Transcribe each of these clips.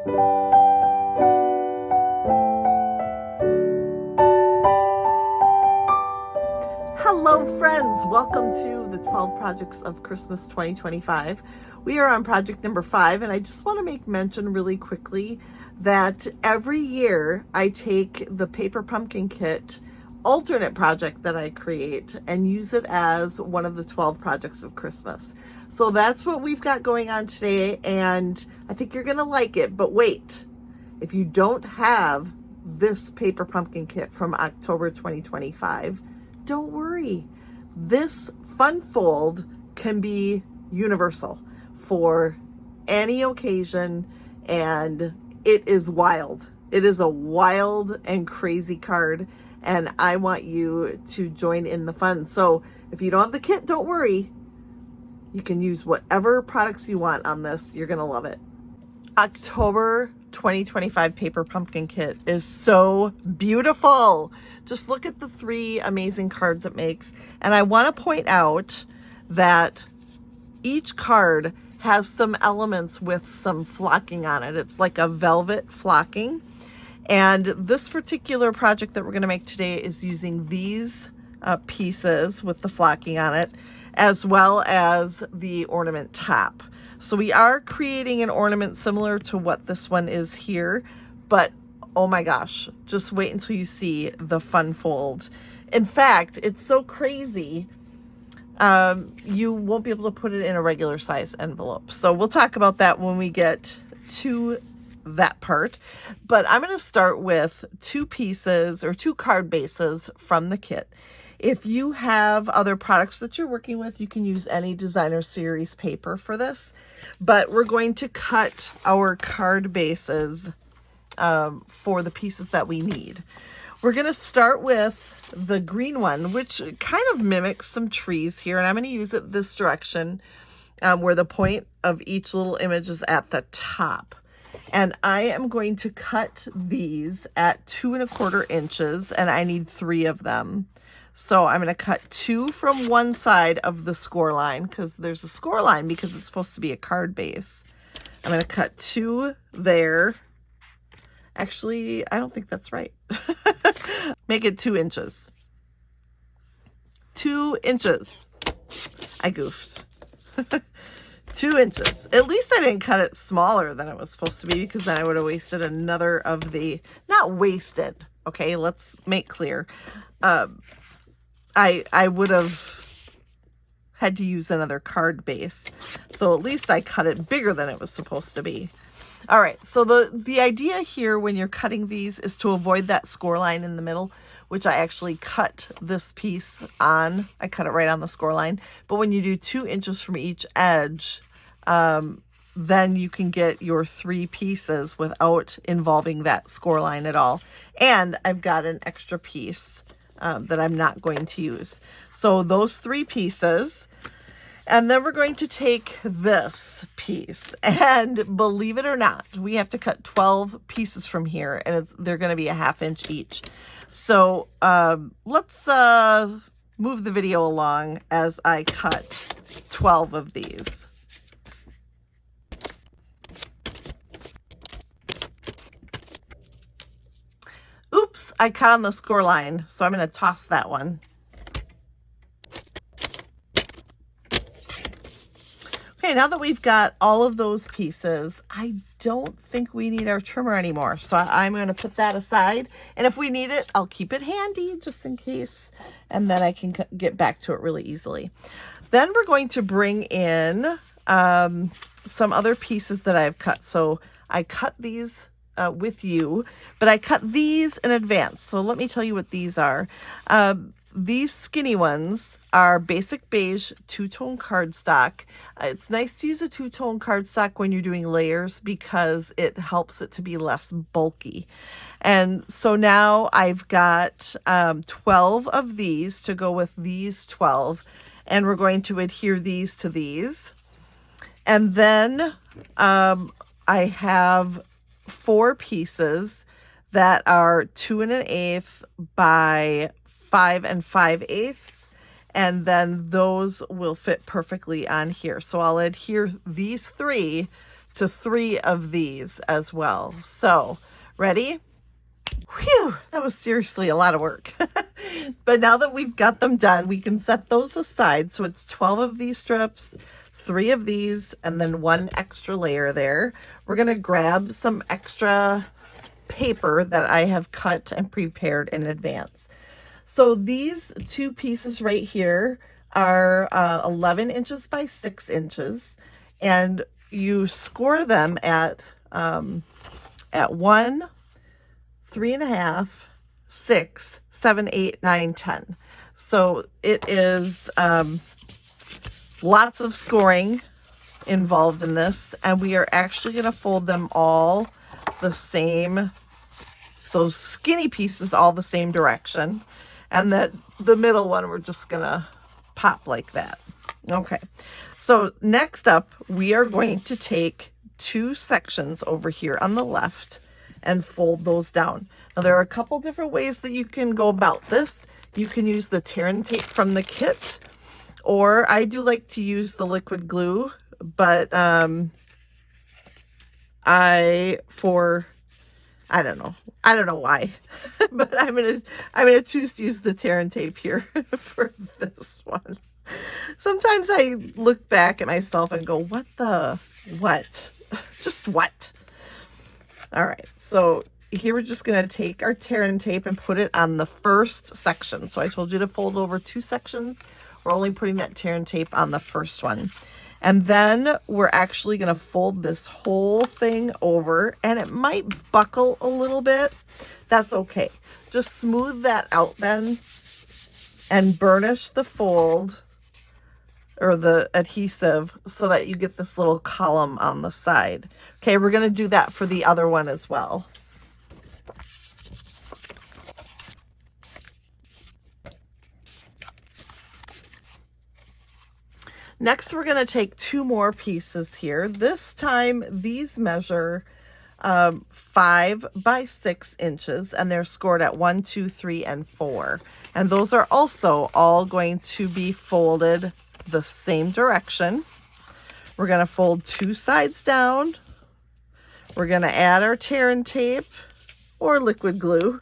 Hello friends, welcome to the 12 Projects of Christmas 2025. We are on project number 5, and I just want to make mention really quickly that every year I take the paper pumpkin kit alternate project that I create and use it as one of the 12 projects of Christmas. So that's what we've got going on today, and I think you're going to like it. But wait, if you don't have this paper pumpkin kit from October 2025, don't worry. This fun fold can be universal for any occasion, and it is wild. It is a wild and crazy card, and I want you to join in the fun. So if you don't have the kit, don't worry. You can use whatever products you want on this. You're going to love it. October 2025 paper pumpkin kit is so beautiful. Just look at the 3 amazing cards it makes. And I want to point out that each card has some elements with some flocking on it. It's like a velvet flocking. And this particular project that we're going to make today is using these pieces with the flocking on it, as well as the ornament top. So we are creating an ornament similar to what this one is here, but oh my gosh, just wait until you see the fun fold. In fact, it's so crazy, you won't be able to put it in a regular size envelope. So we'll talk about that when we get to that part. But I'm going to start with 2 pieces or 2 card bases from the kit. If you have other products that you're working with, you can use any designer series paper for this. But we're going to cut our card bases for the pieces that we need. We're going to start with the green one, which kind of mimics some trees here. And I'm going to use it this direction where the point of each little image is at the top. And I am going to cut these at 2 1/4 inches, and I need 3 of them. So I'm going to cut 2 from one side of the score line, because there's a score line because it's supposed to be a card base. I'm going to cut 2 there. Actually, I don't think that's right. Make it 2 inches. 2 inches. I goofed. 2 inches. At least I didn't cut it smaller than it was supposed to be, because then I would have wasted another of the, not wasted, okay, let's make clear. I would have had to use another card base. So at least I cut it bigger than it was supposed to be. All right, so the idea here when you're cutting these is to avoid that score line in the middle, which I actually cut this piece on. I cut it right on the score line. But when you do 2 inches from each edge, then you can get your 3 pieces without involving that score line at all. And I've got an extra piece that I'm not going to use. So those 3 pieces, and then we're going to take this piece, and believe it or not, we have to cut 12 pieces from here, and they're going to be a 1/2 inch each. So let's move the video along as I cut 12 of these. Oops, I cut on the score line, so I'm going to toss that one. Okay, now that we've got all of those pieces, I don't think we need our trimmer anymore. So I'm going to put that aside. And if we need it, I'll keep it handy just in case. And then I can get back to it really easily. Then we're going to bring in some other pieces that I've cut. So I cut these with you, but I cut these in advance. So let me tell you what these are. These skinny ones are basic beige 2-tone cardstock. It's nice to use a 2-tone cardstock when you're doing layers because it helps it to be less bulky. And so now I've got 12 of these to go with these 12, and we're going to adhere these to these. And then I have 4 pieces that are 2 1/8 by 5 5/8, and then those will fit perfectly on here. So I'll adhere these 3 to 3 of these as well. So, ready? Whew, that was seriously a lot of work. But now that we've got them done, we can set those aside. So it's 12 of these strips, 3 of these, and then 1 extra layer there. We're going to grab some extra paper that I have cut and prepared in advance. So these 2 pieces right here are 11 inches by 6 inches, and you score them at 1, 3.5, 6, 7, 8, 9, 10. So it is lots of scoring involved in this, and we are actually going to fold them all the same, those skinny pieces all the same direction, and that the middle one we're just going to pop like that. Okay, so next up we are going to take 2 sections over here on the left and fold those down. Now there are a couple different ways that you can go about this. You can use the tear and tape from the kit, or I do like to use the liquid glue, but I don't know why, but I'm gonna choose to use the tear and tape here for this one. Sometimes I look back at myself and go, what? Just what? All right, so here we're just going to take our tear and tape and put it on the first section. So I told you to fold over 2 sections. We're only putting that tear and tape on the first one. And then we're actually going to fold this whole thing over, and it might buckle a little bit. That's okay. Just smooth that out then and burnish the fold or the adhesive so that you get this little column on the side. Okay, we're going to do that for the other one as well. Next, we're going to take 2 more pieces here. This time, these measure 5 by 6 inches, and they're scored at 1, 2, 3, and 4. And those are also all going to be folded the same direction. We're going to fold 2 sides down. We're going to add our tear and tape or liquid glue,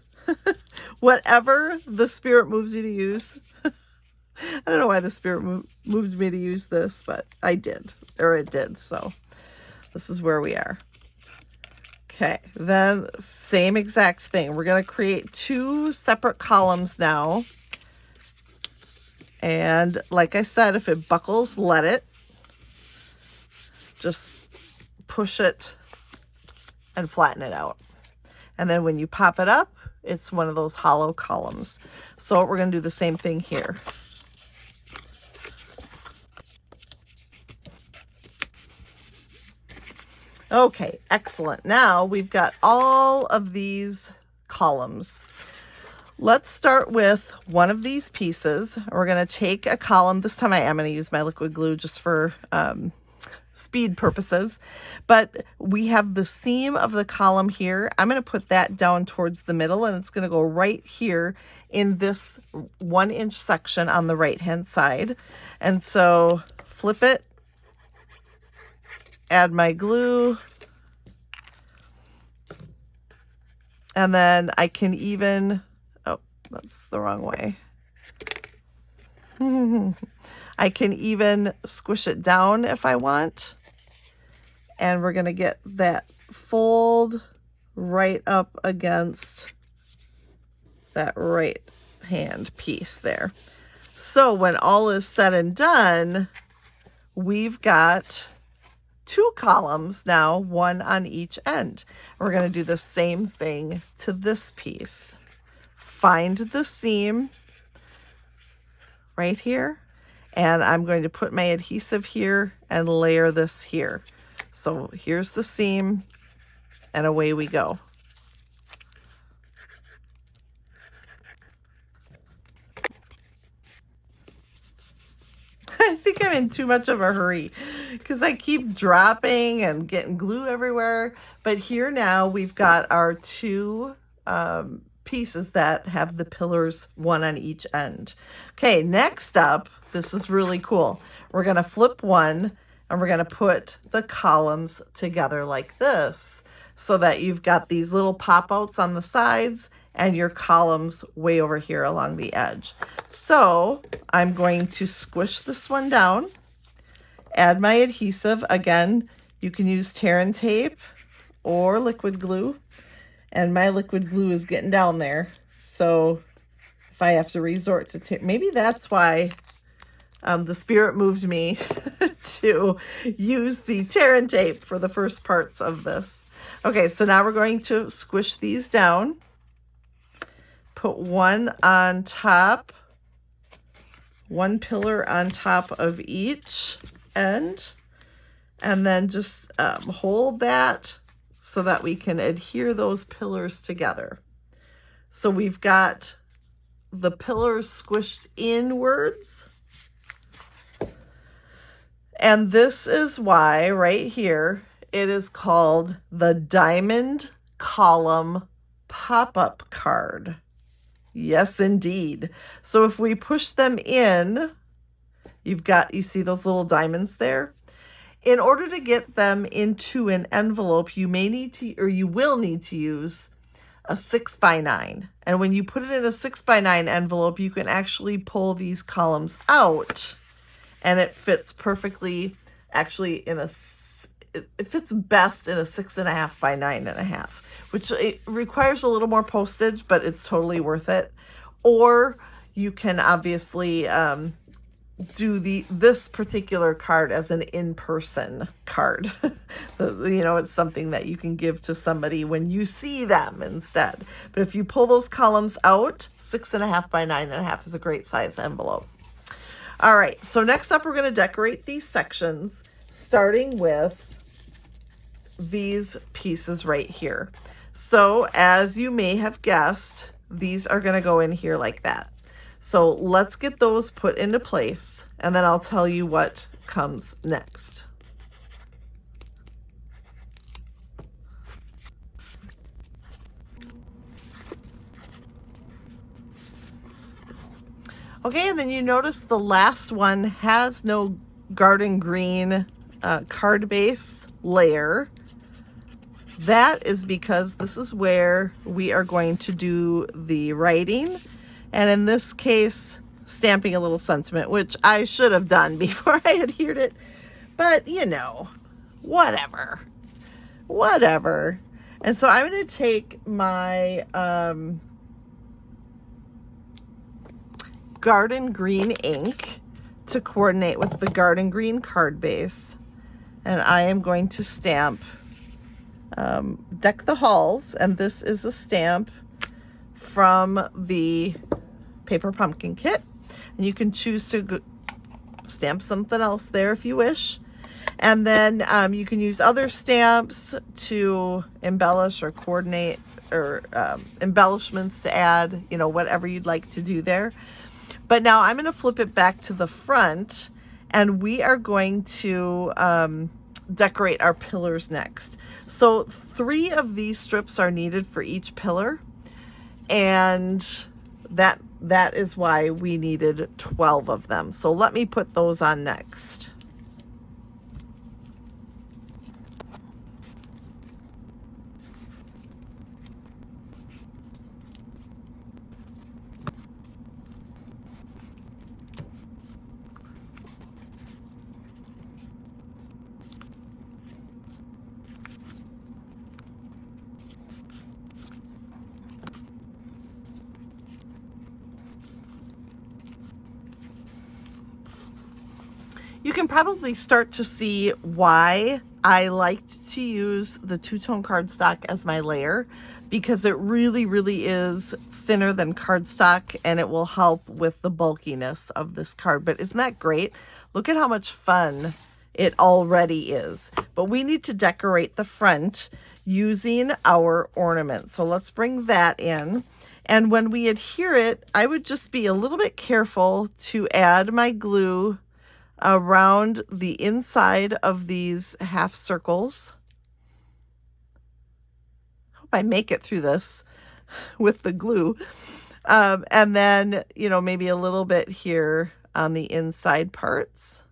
whatever the spirit moves you to use. I don't know why the spirit moved me to use this, but I did, or it did. So this is where we are. Okay, then same exact thing. We're going to create 2 separate columns now. And like I said, if it buckles, let it. Just push it and flatten it out. And then when you pop it up, it's one of those hollow columns. So we're going to do the same thing here. Okay, excellent. Now we've got all of these columns. Let's start with one of these pieces. We're going to take a column. This time I am going to use my liquid glue just for speed purposes. But we have the seam of the column here. I'm going to put that down towards the middle, and it's going to go right here in this 1-inch section on the right-hand side. And so flip it, add my glue, and then I can even, oh, that's the wrong way. I can even squish it down if I want. And we're going to get that fold right up against that right hand piece there. So when all is said and done, we've got 2 columns now, 1 on each end. We're going to do the same thing to this piece. Find the seam right here, and I'm going to put my adhesive here and layer this here. So here's the seam, and away we go. I think I'm in too much of a hurry because I keep dropping and getting glue everywhere. But here now we've got our 2 pieces that have the pillars, 1 on each end. Okay, next up, this is really cool. We're going to flip one, And we're going to put the columns together like this so that you've got these little pop-outs on the sides and your columns way over here along the edge. So I'm going to squish this one down, add my adhesive. Again, you can use tear and tape or liquid glue. And my liquid glue is getting down there. So if I have to resort to tape, maybe that's why the spirit moved me to use the tear and tape for the first parts of this. Okay, so now we're going to squish these down. Put one on top, one pillar on top of each end, and then just hold that so that we can adhere those pillars together. So we've got the pillars squished inwards. And this is why right here it is called the Diamond Column Pop-Up Card. Yes, indeed. So if we push them in, you see those little diamonds there? In order to get them into an envelope, you will need to use a 6x9. And when you put it in a 6x9 envelope, you can actually pull these columns out, and it fits perfectly. Actually, it fits best in a 6.5 by 9.5, which it requires a little more postage, but it's totally worth it. Or you can obviously do this particular card as an in-person card. It's something that you can give to somebody when you see them instead. But if you pull those columns out, 6.5 by 9.5 is a great size envelope. All right, so next up we're going to decorate these sections, starting with these pieces right here. So as you may have guessed, these are going to go in here like that. So let's get those put into place, and then I'll tell you what comes next. Okay, and then you notice the last one has no garden green card base layer. That is because this is where we are going to do the writing, and in this case, stamping a little sentiment, which I should have done before I adhered it, but whatever. And so I'm going to take my garden green ink to coordinate with the garden green card base, and I am going to stamp Deck the Halls, and this is a stamp from the Paper Pumpkin Kit, and you can choose to stamp something else there if you wish. And then you can use other stamps to embellish or coordinate, or embellishments to add, whatever you'd like to do there. But now I'm going to flip it back to the front, and we are going to decorate our pillars next. So 3 of these strips are needed for each pillar, and that is why we needed 12 of them. So let me put those on next. You can probably start to see why I liked to use the two-tone cardstock as my layer, because it really, really is thinner than cardstock, and it will help with the bulkiness of this card. But isn't that great? Look at how much fun it already is. But we need to decorate the front using our ornament. So let's bring that in. And when we adhere it, I would just be a little bit careful to add my glue around the inside of these half circles. Hope I make it through this with the glue. And then, maybe a little bit here on the inside parts.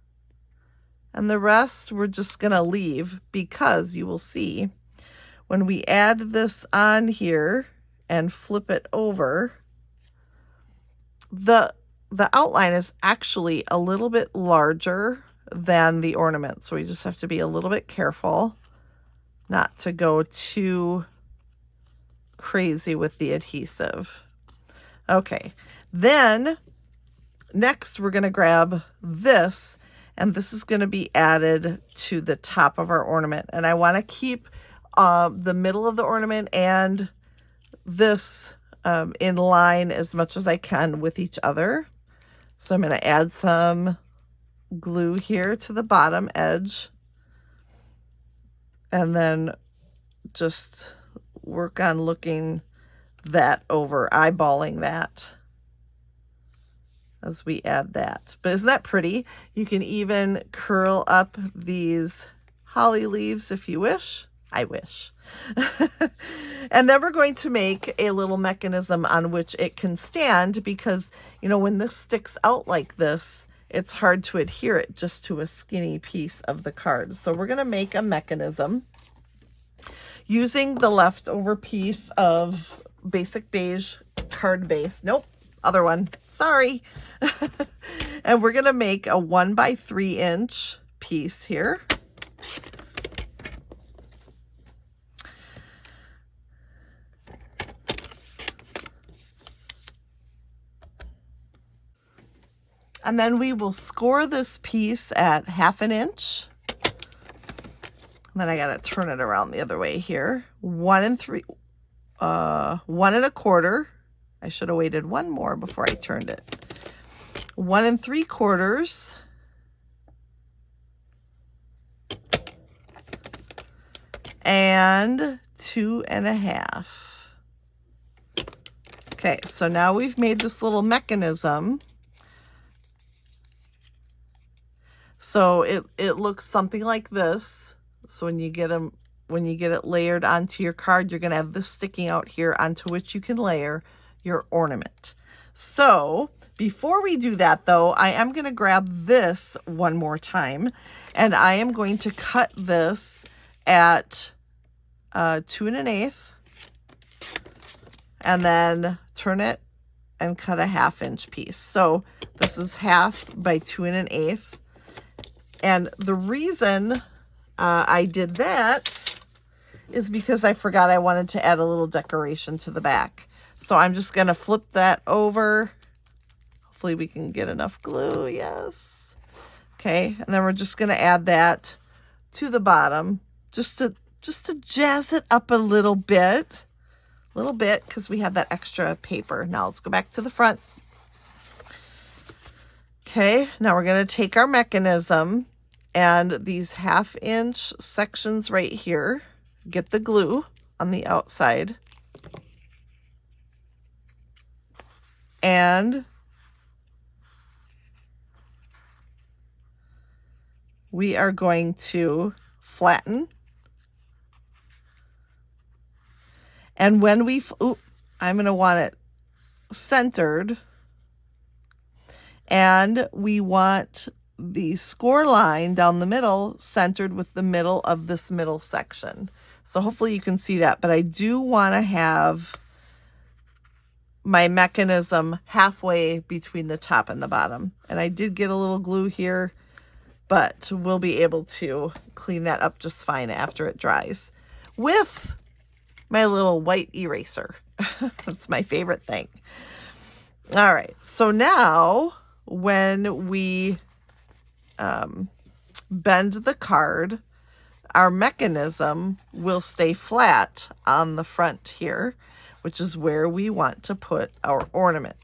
And the rest we're just going to leave, because you will see when we add this on here and flip it over, the outline is actually a little bit larger than the ornament. So we just have to be a little bit careful not to go too crazy with the adhesive. Okay, then next we're going to grab this, and this is going to be added to the top of our ornament. And I want to keep the middle of the ornament and this in line as much as I can with each other. So I'm going to add some glue here to the bottom edge, and then just work on looking that over, eyeballing that as we add that. But isn't that pretty? You can even curl up these holly leaves if you wish. I wish. And then we're going to make a little mechanism on which it can stand, because, you know, when this sticks out like this, it's hard to adhere it just to a skinny piece of the card. So we're going to make a mechanism using the leftover piece of basic beige card base. Nope, other one. Sorry. And we're going to make a 1 by 3 inch piece here. And then we will score this piece at 1/2 inch. And then I got to turn it around the other way here. 1 1/4. I should have waited one more before I turned it. 1 3/4. And 2 1/2. Okay, so now we've made this little mechanism. So it looks something like this. So when you get it layered onto your card, you're going to have this sticking out here onto which you can layer your ornament. So before we do that though, I am going to grab this one more time, and I am going to cut this at 2 1/8, and then turn it and cut a 1/2 inch piece. So this is 1/2 by 2 1/8. And the reason I did that is because I forgot I wanted to add a little decoration to the back. So I'm just going to flip that over. Hopefully we can get enough glue. Yes. Okay. And then we're just going to add that to the bottom just to jazz it up a little bit, because we have that extra paper. Now let's go back to the front. Okay, now we're going to take our mechanism and these 1/2 inch sections right here, get the glue on the outside, and we are going to flatten. And when we, I'm going to want it centered. And we want the score line down the middle centered with the middle of this middle section. So hopefully you can see that, but I do want to have my mechanism halfway between the top and the bottom. And I did get a little glue here, but we'll be able to clean that up just fine after it dries with my little white eraser. That's my favorite thing. All right, so now when we bend the card, our mechanism will stay flat on the front here, which is where we want to put our ornament.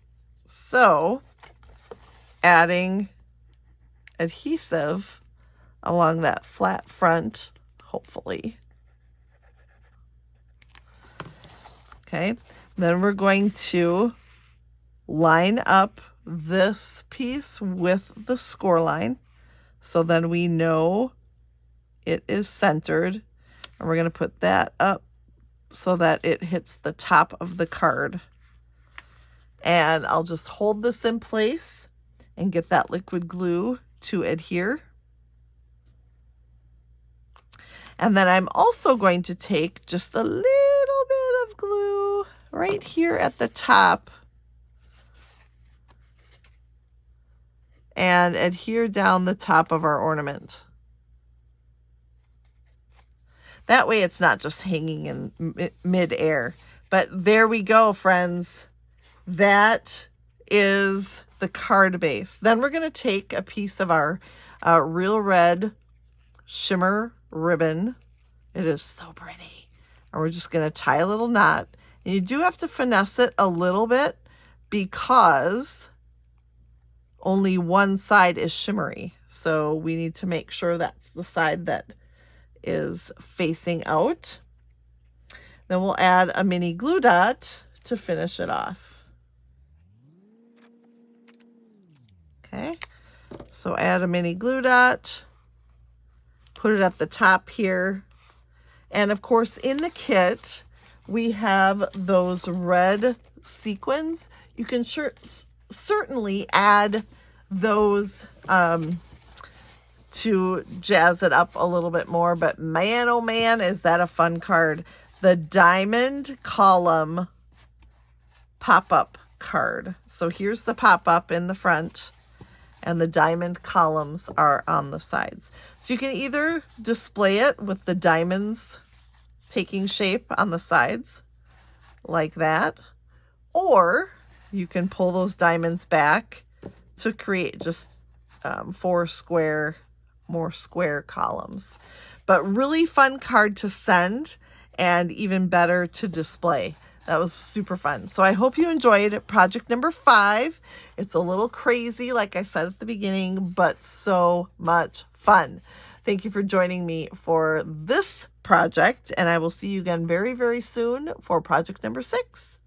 So adding adhesive along that flat front, hopefully. Okay, then we're going to line up this piece with the score line. So then we know it is centered, and we're going to put that up so that it hits the top of the card. And I'll just hold this in place and get that liquid glue to adhere. And then I'm also going to take just a little bit of glue right here at the top and adhere down the top of our ornament. That way it's not just hanging in mid-air. But there we go, friends. That is the card base. Then we're going to take a piece of our Real Red shimmer ribbon. It is so pretty. And we're just going to tie a little knot. And you do have to finesse it a little bit because only one side is shimmery. So we need to make sure that's the side that is facing out. Then we'll add a mini glue dot to finish it off. Okay, so add a mini glue dot, put it at the top here. And of course, in the kit, we have those red sequins. You can certainly add those to jazz it up a little bit more, but man, oh man, is that a fun card. The diamond column pop-up card. So here's the pop-up in the front, and the diamond columns are on the sides. So you can either display it with the diamonds taking shape on the sides, like that, or you can pull those diamonds back to create just 4 more square columns. But really fun card to send, and even better to display. That was super fun. So I hope you enjoyed project number 5. It's a little crazy, like I said at the beginning, but so much fun. Thank you for joining me for this project, and I will see you again very, very soon for project number 6.